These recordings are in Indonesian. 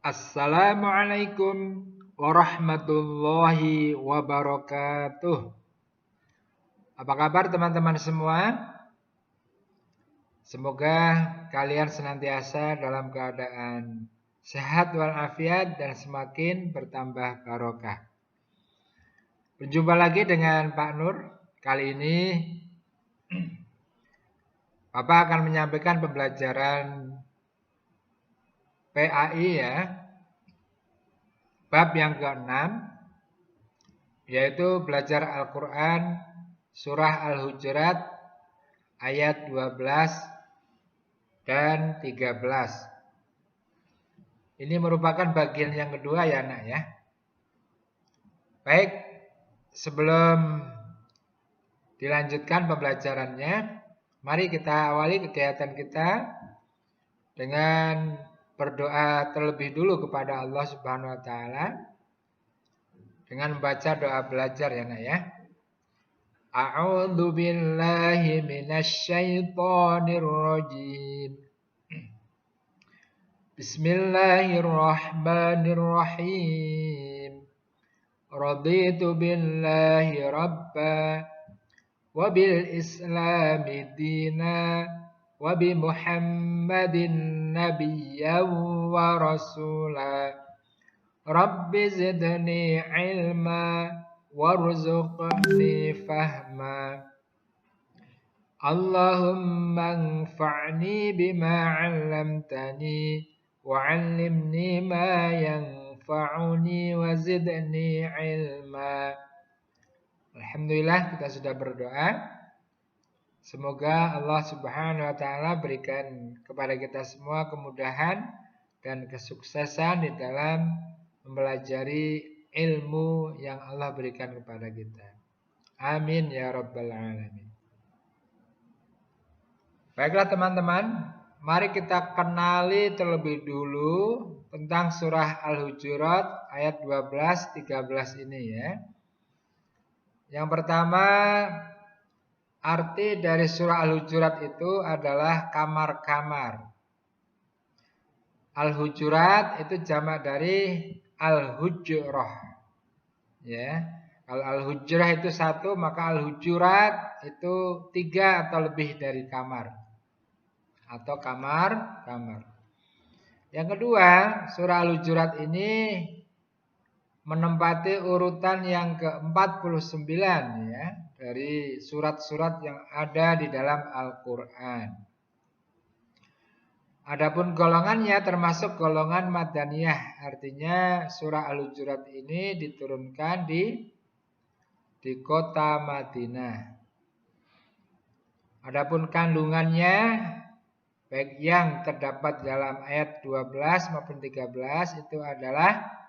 Assalamualaikum warahmatullahi wabarakatuh. Apa kabar teman-teman semua? Semoga kalian senantiasa dalam keadaan sehat walafiat dan semakin bertambah barokah. Berjumpa lagi dengan Pak Nur. Kali ini Bapak akan menyampaikan pembelajaran PAI ya. Bab yang ke-6, yaitu belajar Al-Quran surah Al-Hujurat ayat 12 dan 13. Ini merupakan bagian yang kedua ya nak ya. Baik, sebelum dilanjutkan pembelajarannya, mari kita awali kegiatan kita dengan berdoa terlebih dulu kepada Allah Subhanahu wa taala dengan membaca doa belajar ya nak ya. A'udzu billahi minasy syaithanir rajim. Bismillahirrahmanirrahim. Raditu billahi rabba wa bil islami dina wa bi Muhammadin nabiyyan wa rasula. Rabbi zidni ilma warzuqni fahma. Allahumma anfa'ni bima 'allamtani wa'allimni ma yanfa'uni wa zidni ilma. Alhamdulillah kita sudah berdoa. Semoga Allah Subhanahu wa taala berikan kepada kita semua kemudahan dan kesuksesan di dalam mempelajari ilmu yang Allah berikan kepada kita. Amin ya rabbal alamin. Baiklah teman-teman, mari kita kenali terlebih dulu tentang surah Al-Hujurat ayat 12-13 ini ya. Yang pertama, arti dari surah Al-Hujurat itu adalah kamar-kamar. Al-Hujurat itu jamak dari Al-Hujurah. Ya. Kalau Al-Hujurah itu satu, maka Al-Hujurat itu 3 atau lebih dari kamar. Atau kamar-kamar. Yang kedua, surah Al-Hujurat ini menempati urutan yang ke-49 ya, dari surat-surat yang ada di dalam Al-Qur'an. Adapun golongannya termasuk golongan Madaniyah, artinya surah Al-Hujurat ini diturunkan di kota Madinah. Adapun kandungannya baik yang terdapat dalam ayat 12 maupun 13 itu adalah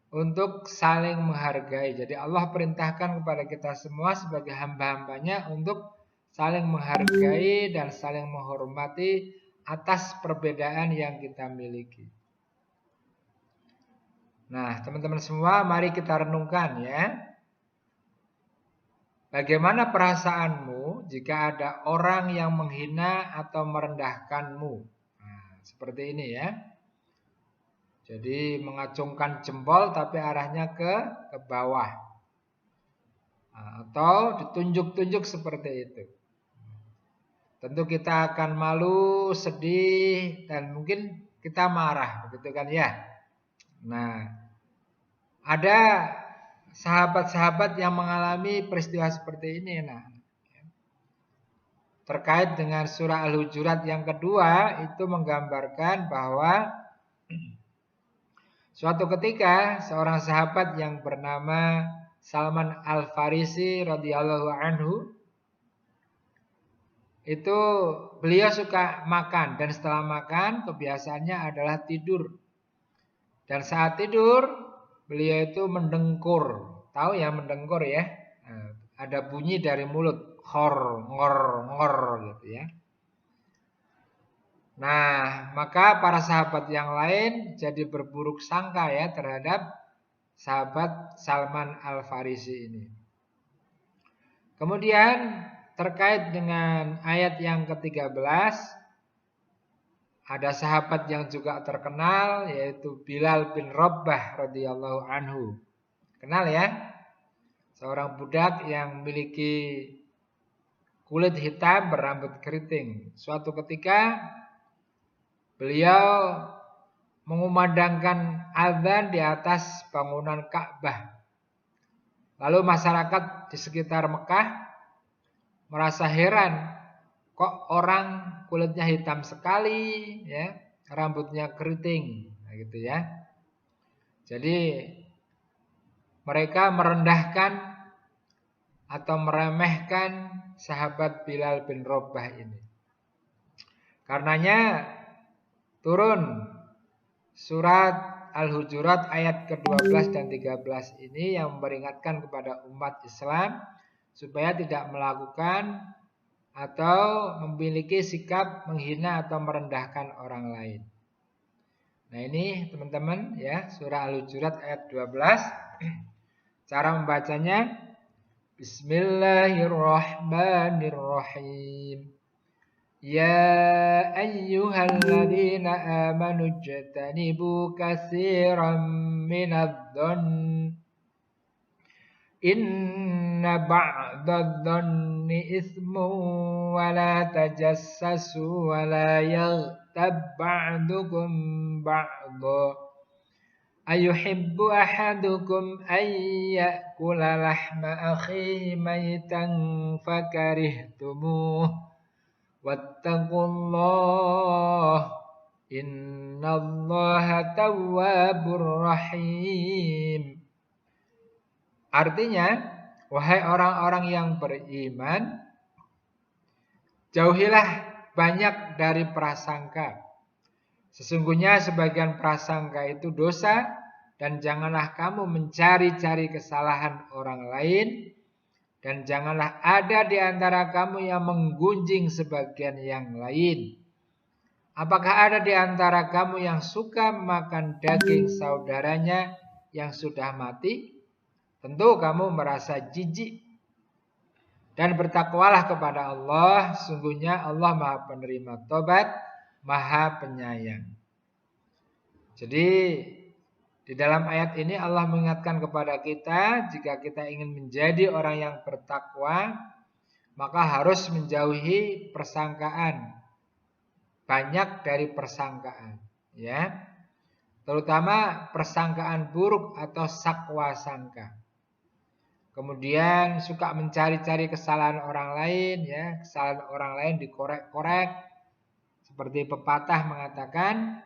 untuk saling menghargai. Jadi Allah perintahkan kepada kita semua sebagai hamba-hambanya untuk saling menghargai dan saling menghormati atas perbedaan yang kita miliki. Nah, teman-teman semua, mari kita renungkan ya. Bagaimana perasaanmu jika ada orang yang menghina atau merendahkanmu? Nah, seperti ini ya. Jadi mengacungkan jempol tapi arahnya ke bawah. Nah, atau ditunjuk-tunjuk seperti itu. Tentu kita akan malu, sedih, dan mungkin kita marah, begitu kan ya. Nah, ada sahabat-sahabat yang mengalami peristiwa seperti ini. Nah, terkait dengan surah Al-Hujurat yang kedua itu menggambarkan bahwa suatu ketika seorang sahabat yang bernama Salman Al-Farisi radhiyallahu anhu itu beliau suka makan dan setelah makan kebiasaannya adalah tidur. Dan saat tidur beliau itu mendengkur. Tahu ya mendengkur ya? Nah, ada bunyi dari mulut, khor, ngor gitu ya. Nah, maka para sahabat yang lain jadi berburuk sangka ya terhadap sahabat Salman Al-Farisi ini. Kemudian terkait dengan ayat yang ke-13, Ada sahabat yang juga terkenal yaitu Bilal bin Rabah radhiyallahu anhu. Kenal ya? Seorang budak yang memiliki kulit hitam berambut keriting. Suatu ketika beliau mengumandangkan azan di atas bangunan Ka'bah. Lalu masyarakat di sekitar Mekah merasa heran, kok orang kulitnya hitam sekali, ya, rambutnya keriting, nah, gitu ya. Jadi mereka merendahkan atau meremehkan sahabat Bilal bin Rabah ini. Karenanya turun surat Al-Hujurat ayat ke-12 dan 13 ini yang memperingatkan kepada umat Islam supaya tidak melakukan atau memiliki sikap menghina atau merendahkan orang lain. Nah ini teman-teman ya, surah Al-Hujurat ayat 12. Cara membacanya Bismillahirrahmanirrahim. Ya ayyuhalladzina amanu ijtanibu katsiran minadh-dhann inna ba'dadh-dhanni itsmun wa la tajassasu wa la yaghtab ba'dukum ba'dha ayuhibbu ahadukum an ya'kula lahma akhihi maytan fakarihtumuh wattaqullah innallaha tawwabur rahim. Artinya, wahai orang-orang yang beriman, jauhilah banyak dari prasangka. Sesungguhnya sebagian prasangka itu dosa, dan janganlah kamu mencari-cari kesalahan orang lain, dan janganlah ada di antara kamu yang menggunjing sebagian yang lain. Apakah ada di antara kamu yang suka makan daging saudaranya yang sudah mati? Tentu kamu merasa jijik. Dan bertakwalah kepada Allah, sungguhnya Allah Maha Penerima Tobat, Maha Penyayang. Jadi di dalam ayat ini Allah mengingatkan kepada kita, jika kita ingin menjadi orang yang bertakwa, maka harus menjauhi persangkaan. Banyak dari persangkaan, ya. Terutama persangkaan buruk atau sakwa sangka. Kemudian suka mencari-cari kesalahan orang lain, ya, kesalahan orang lain dikorek-korek. Seperti pepatah mengatakan,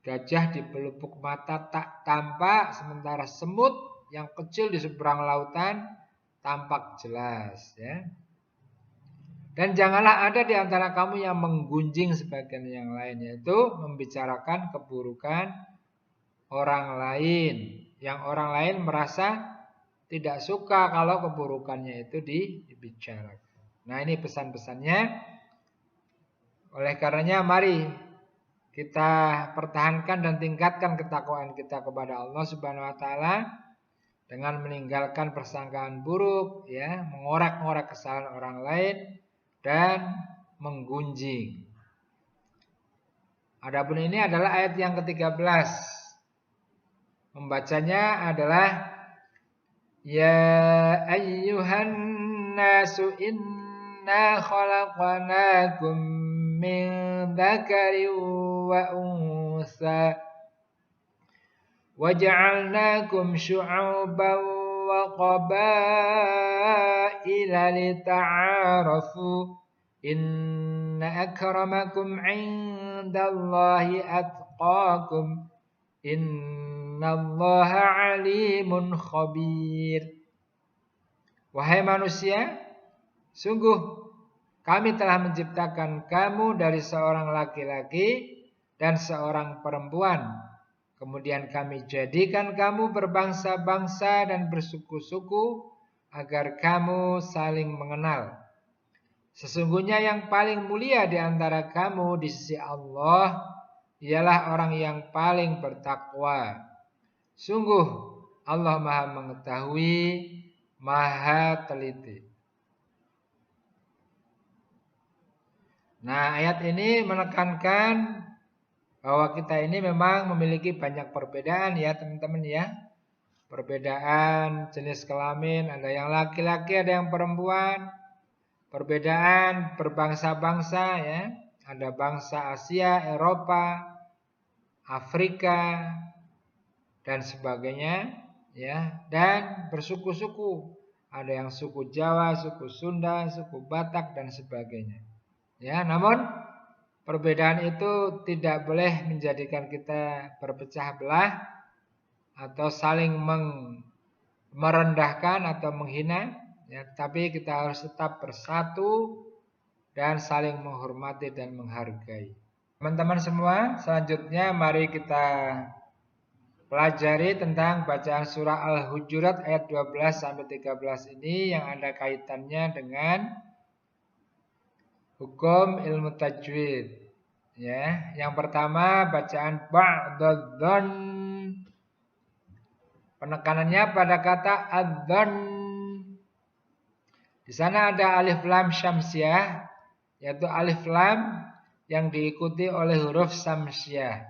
gajah di pelupuk mata tak tampak, sementara semut yang kecil di seberang lautan tampak jelas, ya. Dan janganlah ada di antara kamu yang menggunjing sebagian yang lain, yaitu membicarakan keburukan orang lain, yang orang lain merasa tidak suka kalau keburukannya itu dibicarakan. Nah, ini pesan-pesannya. Oleh karenanya mari kita pertahankan dan tingkatkan ketakwaan kita kepada Allah Subhanahu wa taala dengan meninggalkan persangkaan buruk, ya, mengorek-ngorek kesalahan orang lain dan menggunjing. Adapun ini adalah ayat yang ke-13. Membacanya adalah Ya ayyuhan nasu inna khalaqnakum min dzakarin wa unsa waja'alnakum syu'uban wa qabaila lita'arafu inna akramakum 'indallahi atqakum innallaha 'alimun khabir. Wahai manusia, sungguh kami telah menciptakan kamu dari seorang laki-laki dan seorang perempuan. Kemudian kami jadikan kamu berbangsa-bangsa dan bersuku-suku agar kamu saling mengenal. Sesungguhnya yang paling mulia di antara kamu di sisi Allah ialah orang yang paling bertakwa. Sungguh Allah Maha mengetahui, Maha teliti. Nah, ayat ini menekankan bahwa kita ini memang memiliki banyak perbedaan ya teman-teman ya. Perbedaan jenis kelamin, ada yang laki-laki, ada yang perempuan. Perbedaan berbangsa-bangsa ya. Ada bangsa Asia, Eropa, Afrika, dan sebagainya ya. Dan bersuku-suku. Ada yang suku Jawa, suku Sunda, suku Batak, dan sebagainya. Ya, namun perbedaan itu tidak boleh menjadikan kita berpecah belah atau saling merendahkan atau menghina, ya, tapi kita harus tetap bersatu dan saling menghormati dan menghargai. Teman-teman semua, selanjutnya mari kita pelajari tentang bacaan surah Al-Hujurat ayat 12 sampai 13 ini yang ada kaitannya dengan hukum ilmu tajwid. Ya, yang pertama bacaan ba'dadh-dhon. Penekanannya pada kata adzon. Di sana ada alif lam syamsiah, yaitu alif lam yang diikuti oleh huruf syamsiah.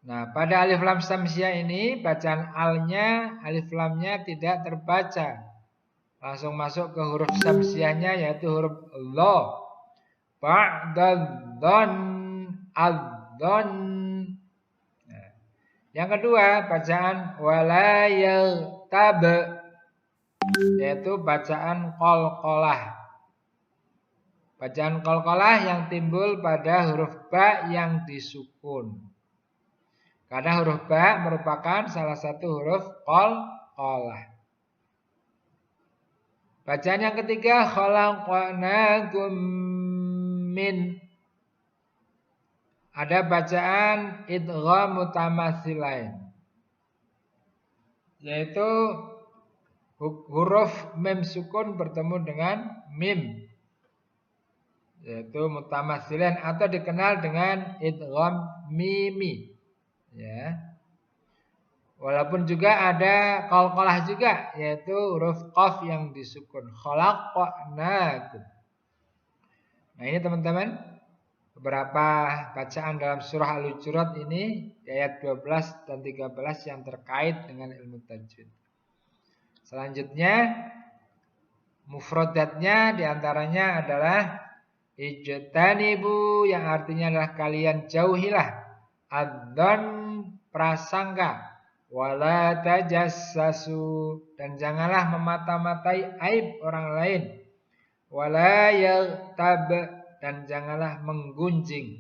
Nah, pada alif lam syamsiah ini bacaan alnya, alif lamnya tidak terbaca. Langsung masuk ke huruf syamsiahnya yaitu huruf lo. Ba'dadh-dhon, adzon. Yang kedua, bacaan wala yaghtab, yaitu bacaan qalqalah. Bacaan qalqalah yang timbul pada huruf ba yang disukun. Karena huruf ba merupakan salah satu huruf qalqalah. Bacaan yang ketiga, khalaqnakum min. Ada bacaan idgham mutamatsilain, yaitu huruf mim sukun bertemu dengan mim, yaitu mutamatsilain atau dikenal dengan idgham mimi. Ya. Walaupun juga ada qalqalah juga, yaitu huruf qaf yang disukun. Khalaqnakum. Nah, ini teman-teman, beberapa bacaan dalam surah Al-Hujurat ini di ayat 12 dan 13 yang terkait dengan ilmu tajwid. Selanjutnya mufradatnya diantaranya adalah ijtanibu, yang artinya adalah kalian jauhilah, adzon prasangka, wala tajassasu, dan janganlah memata-matai aib orang lain, wala yaghtab, dan janganlah menggunjing.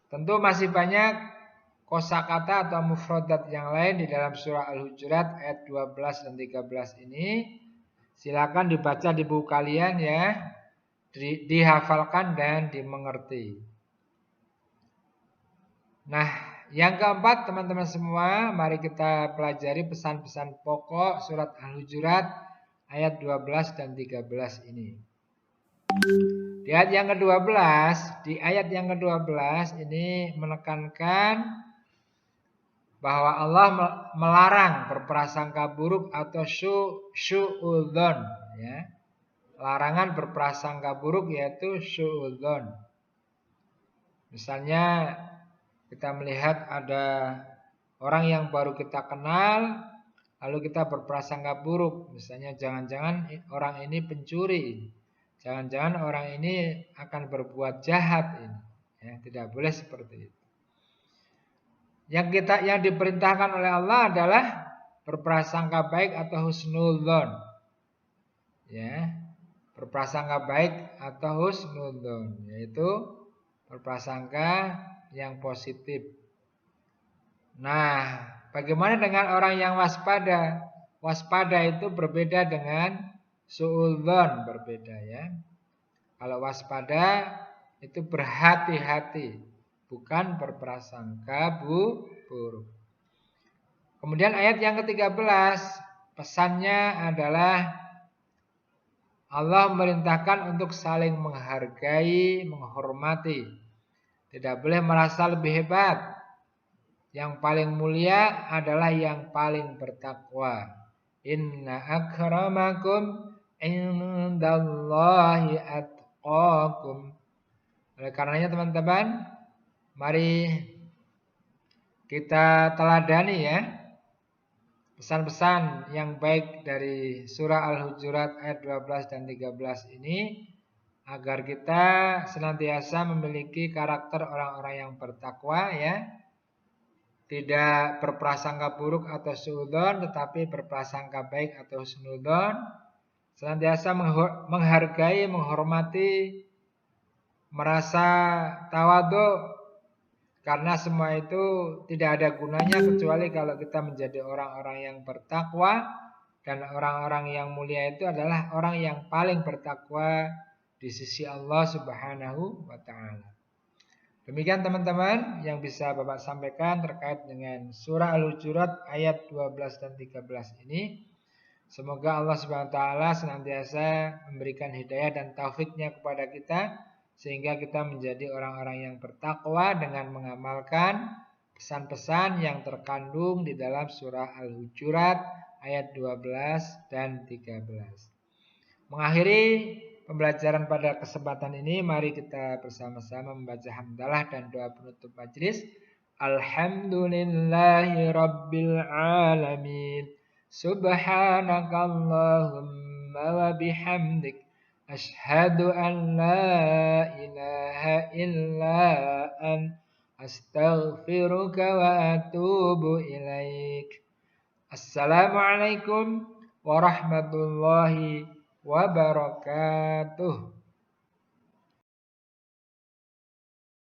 Tentu masih banyak kosakata atau mufradat yang lain di dalam surah Al-Hujurat ayat 12 dan 13 ini. Silakan dibaca di buku kalian ya, dihafalkan dan dimengerti. Nah, yang keempat teman-teman semua, mari kita pelajari pesan-pesan pokok surat Al-Hujurat ayat 12 dan 13 ini. Di ayat yang ke-12, ini menekankan bahwa Allah melarang berprasangka buruk atau syu'udzon, ya. Larangan berprasangka buruk yaitu syu'udzon. Misalnya kita melihat ada orang yang baru kita kenal, lalu kita berprasangka buruk, misalnya jangan-jangan orang ini pencuri. Jangan-jangan orang ini akan berbuat jahat ini. Ya, tidak boleh seperti itu. Yang diperintahkan oleh Allah adalah berprasangka baik atau husnudzon. Ya, berprasangka baik atau husnudzon, yaitu berprasangka yang positif. Nah, bagaimana dengan orang yang waspada? Waspada itu berbeda dengan suudzon, berbeda ya. Kalau waspada itu berhati-hati, bukan berprasangka buruk. Kemudian ayat yang ke-13, pesannya adalah Allah memerintahkan untuk saling menghargai, menghormati. Tidak boleh merasa lebih hebat. Yang paling mulia adalah yang paling bertakwa. Inna akramakum indallahi atqakum. Oleh karenanya teman-teman, Mari kita teladani ya pesan-pesan yang baik dari surah Al-Hujurat ayat 12 dan 13 ini agar kita senantiasa memiliki karakter orang-orang yang bertakwa ya. Tidak berprasangka buruk atau suudzon, tetapi berprasangka baik atau husnudzon. Senantiasa menghargai, menghormati, merasa tawadhu, karena semua itu tidak ada gunanya kecuali kalau kita menjadi orang-orang yang bertakwa. Dan orang-orang yang mulia itu adalah orang yang paling bertakwa di sisi Allah Subhanahu wa ta'ala. Demikian teman-teman yang bisa Bapak sampaikan terkait dengan surah Al-Hujurat ayat 12 dan 13 ini. Semoga Allah Subhanahu wa taala senantiasa memberikan hidayah dan taufiknya kepada kita sehingga kita menjadi orang-orang yang bertakwa dengan mengamalkan pesan-pesan yang terkandung di dalam surah Al-Hujurat ayat 12 dan 13. Mengakhiri pembelajaran pada kesempatan ini, mari kita bersama-sama membaca hamdalah dan doa penutup majelis. Alhamdulillahi Rabbil Alamin. Subhanakallahumma wa bihamdik. Ashhadu an la ilaha illa an. Astaghfiruka wa atubu ilaik. Assalamualaikum warahmatullahi wabarakatuh.